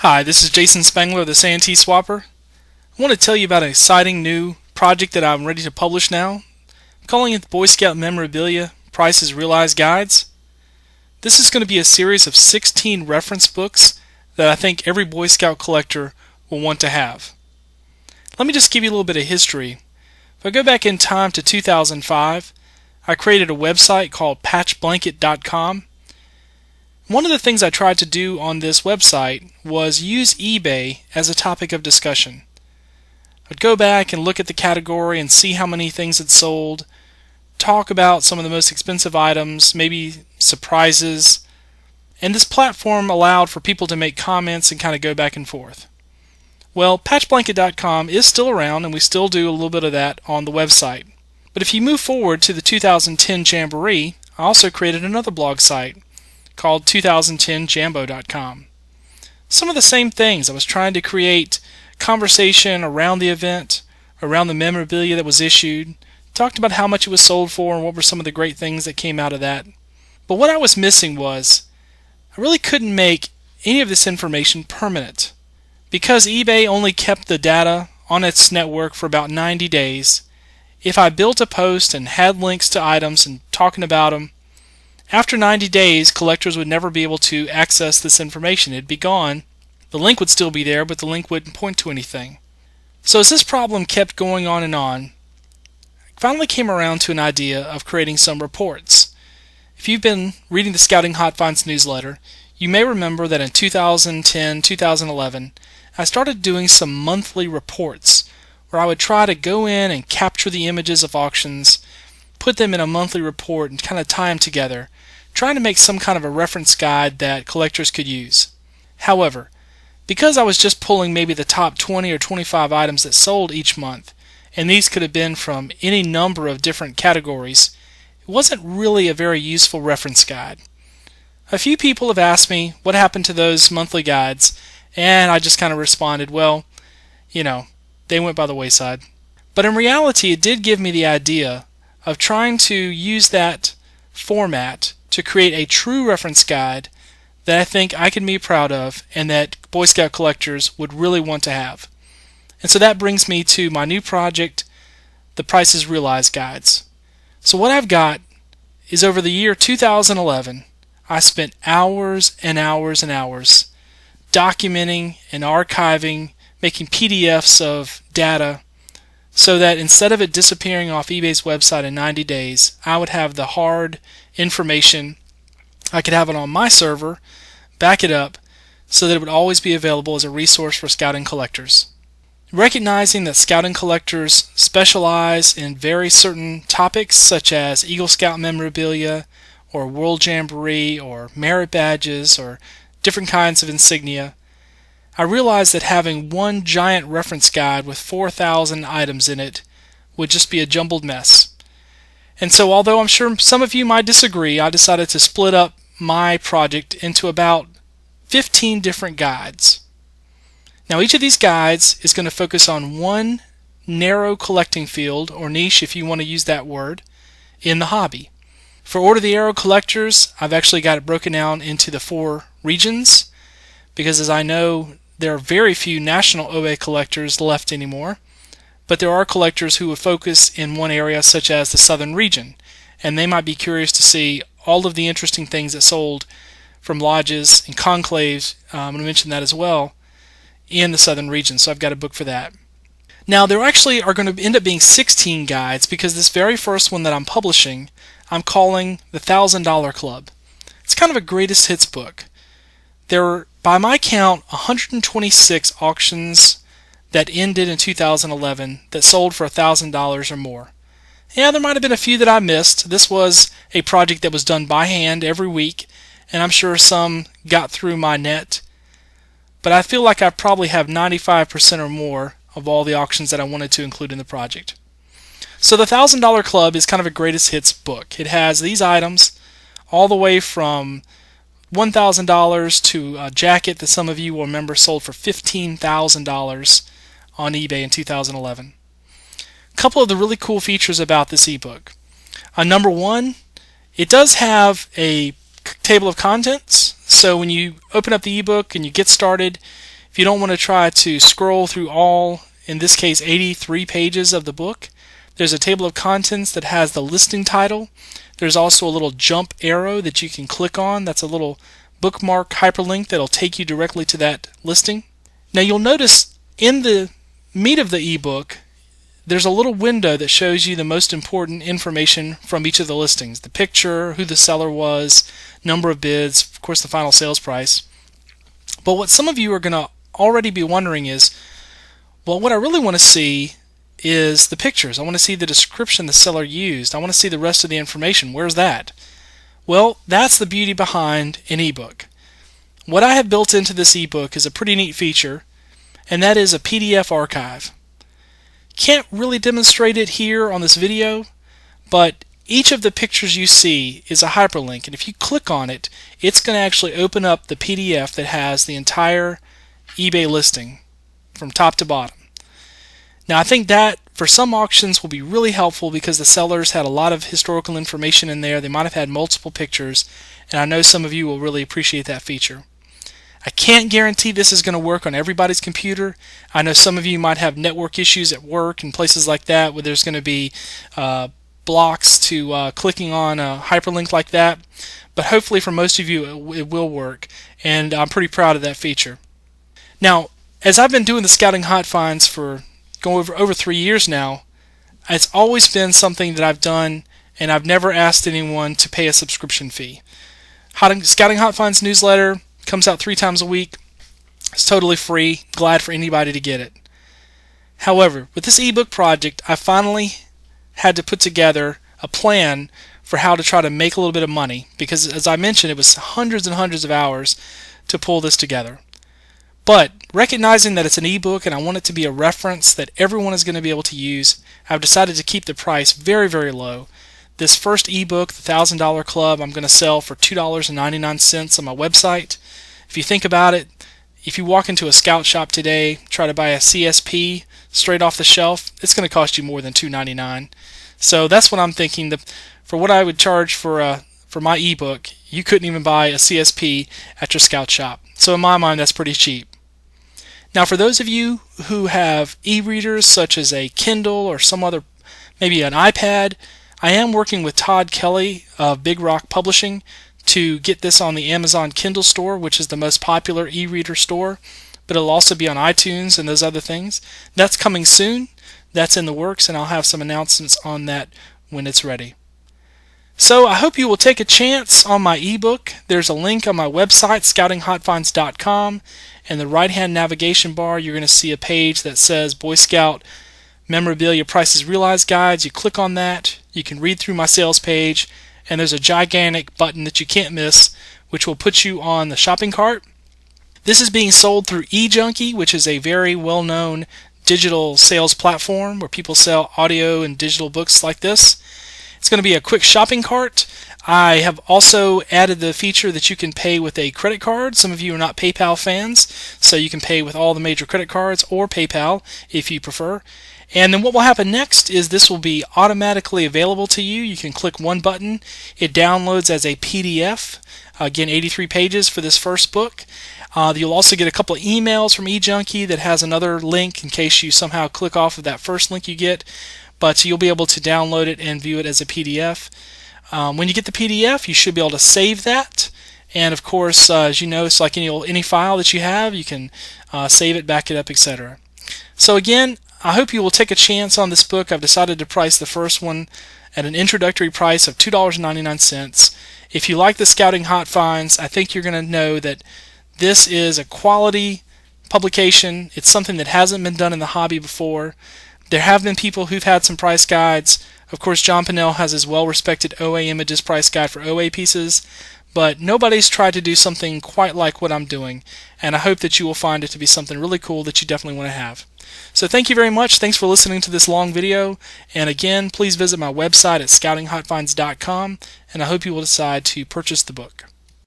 Hi, this is Jason Spengler of the Santee Swapper. I want to tell you about an exciting new project that I'm ready to publish now. I'm calling it the Boy Scout Memorabilia Prices Realized Guides. This is going to be a series of 16 reference books that I think every Boy Scout collector will want to have. Let me just give you a little bit of history. If I go back in time to 2005, I created a website called patchblanket.com. One of the things I tried to do on this website was use eBay as a topic of discussion. I'd go back and look at the category and see how many things had sold, talk about some of the most expensive items, maybe surprises, and this platform allowed for people to make comments and kind of go back and forth. Well, patchblanket.com is still around and we still do a little bit of that on the website. But if you move forward to the 2010 Jamboree, I also created another blog site called 2010jambo.com. Some of the same things. I was trying to create conversation around the event, around the memorabilia that was issued, talked about how much it was sold for and what were some of the great things that came out of that. But what I was missing was I really couldn't make any of this information permanent. Because eBay only kept the data on its network for about 90 days, if I built a post and had links to items and talking about them, after 90 days, collectors would never be able to access this information. It'd be gone. The link would still be there, but the link wouldn't point to anything. So as this problem kept going on, I finally came around to an idea of creating some reports. If you've been reading the Scouting Hot Finds newsletter, you may remember that in 2010, 2011, I started doing some monthly reports where I would try to go in and capture the images of auctions, put them in a monthly report and kind of tie them together, trying to make some kind of a reference guide that collectors could use. However, because I was just pulling maybe the top 20 or 25 items that sold each month, and these could have been from any number of different categories, it wasn't really a very useful reference guide. A few people have asked me what happened to those monthly guides, and I just kind of responded, well, they went by the wayside. But in reality, it did give me the idea of trying to use that format to create a true reference guide that I think I can be proud of and that Boy Scout collectors would really want to have. And so that brings me to my new project, the Prices Realized Guides. So what I've got is over the year 2011, I spent hours and hours and hours documenting and archiving, making PDFs of data, so that instead of it disappearing off eBay's website in 90 days, I would have the hard information. I could have it on my server, back it up, so that it would always be available as a resource for scouting collectors. Recognizing that scouting collectors specialize in very certain topics such as Eagle Scout memorabilia or World Jamboree or merit badges or different kinds of insignia, I realized that having one giant reference guide with 4,000 items in it would just be a jumbled mess. And so although I'm sure some of you might disagree, I decided to split up my project into about 15 different guides. Now each of these guides is going to focus on one narrow collecting field, or niche if you want to use that word, in the hobby. For Order of the Arrow collectors, I've actually got it broken down into the 4 regions, because as I know, there are very few national OA collectors left anymore, but there are collectors who would focus in one area such as the southern region, and they might be curious to see all of the interesting things that sold from lodges and conclaves, I'm going to mention that as well, in the southern region, so I've got a book for that. Now there actually are going to end up being 16 guides because this very first one that I'm publishing, I'm calling the $1,000 Club. It's kind of a greatest hits book. There were, by my count, 126 auctions that ended in 2011 that sold for $1,000 or more. Yeah, there might have been a few that I missed. This was a project that was done by hand every week, and I'm sure some got through my net. But I feel like I probably have 95% or more of all the auctions that I wanted to include in the project. So the $1,000 Club is kind of a greatest hits book. It has these items all the way from $1,000 to a jacket that some of you will remember sold for $15,000 on eBay in 2011. A couple of the really cool features about this ebook. Number one, it does have a table of contents, So when you open up the ebook and you get started, if you don't want to try to scroll through all, in this case 83 pages of the book, there's a table of contents that has the listing title. There's also a little jump arrow that you can click on. That's a little bookmark hyperlink that'll take you directly to that listing. Now you'll notice in the meat of the ebook, there's a little window that shows you the most important information from each of the listings. The picture, who the seller was, number of bids, of course the final sales price. But what some of you are going to already be wondering is, well, what I really want to see is the pictures. I want to see the description the seller used. I want to see the rest of the information. Where's that? Well, that's the beauty behind an ebook. What I have built into this ebook is a pretty neat feature, and that is a PDF archive. Can't really demonstrate it here on this video, but each of the pictures you see is a hyperlink, and if you click on it, it's going to actually open up the PDF that has the entire eBay listing from top to bottom. Now I think that for some auctions will be really helpful because the sellers had a lot of historical information in there. They might have had multiple pictures, and I know some of you will really appreciate that feature. I can't guarantee this is going to work on everybody's computer. I know some of you might have network issues at work and places like that where there's going to be blocks to clicking on a hyperlink like that, but hopefully for most of you it will work, and I'm pretty proud of that feature. Now, as I've been doing the Scouting Hot Finds for going over 3 years now, it's always been something that I've done, and I've never asked anyone to pay a subscription fee. Scouting Hot Finds newsletter comes out 3 times a week. It's totally free. Glad for anybody to get it. However, with this ebook project, I finally had to put together a plan for how to try to make a little bit of money, because as I mentioned, it was hundreds and hundreds of hours to pull this together. But recognizing that it's an ebook and I want it to be a reference that everyone is going to be able to use, I've decided to keep the price very, very low. This first ebook, the $1,000 Club, I'm going to sell for $2.99 on my website. If you think about it, if you walk into a scout shop today, try to buy a CSP straight off the shelf, it's going to cost you more than $2.99. So that's what I'm thinking. For what I would charge for my ebook, you couldn't even buy a CSP at your scout shop. So in my mind, that's pretty cheap. Now, for those of you who have e-readers such as a Kindle or some other, maybe an iPad, I am working with Todd Kelly of Big Rock Publishing to get this on the Amazon Kindle store, which is the most popular e-reader store, but it'll also be on iTunes and those other things. That's coming soon. That's in the works, and I'll have some announcements on that when it's ready. So I hope you will take a chance on my ebook. There's a link on my website, scoutinghotfinds.com. In the right-hand navigation bar, you're going to see a page that says Boy Scout Memorabilia Prices Realized Guides. You click on that, you can read through my sales page, and there's a gigantic button that you can't miss, which will put you on the shopping cart. This is being sold through eJunkie, which is a very well-known digital sales platform where people sell audio and digital books like this. It's going to be a quick shopping cart. I have also added the feature that you can pay with a credit card. Some of you are not PayPal fans, so you can pay with all the major credit cards or PayPal if you prefer. And then what will happen next is this will be automatically available to you. You can click one button. It downloads as a PDF. Again, 83 pages for this first book. You'll also get a couple of emails from eJunkie that has another link in case you somehow click off of that first link you get. But you'll be able to download it and view it as a PDF. When you get the PDF, you should be able to save that. And of course, as you know, it's like any file that you have, you can save it, back it up, etc. So again, I hope you will take a chance on this book. I've decided to price the first one at an introductory price of $2.99. If you like the Scouting Hot Finds, I think you're going to know that this is a quality publication. It's something that hasn't been done in the hobby before. There have been people who've had some price guides. Of course, John Pinnell has his well-respected OA Images price guide for OA pieces, but nobody's tried to do something quite like what I'm doing, and I hope that you will find it to be something really cool that you definitely want to have. So thank you very much. Thanks for listening to this long video, and again, please visit my website at scoutinghotfinds.com, and I hope you will decide to purchase the book.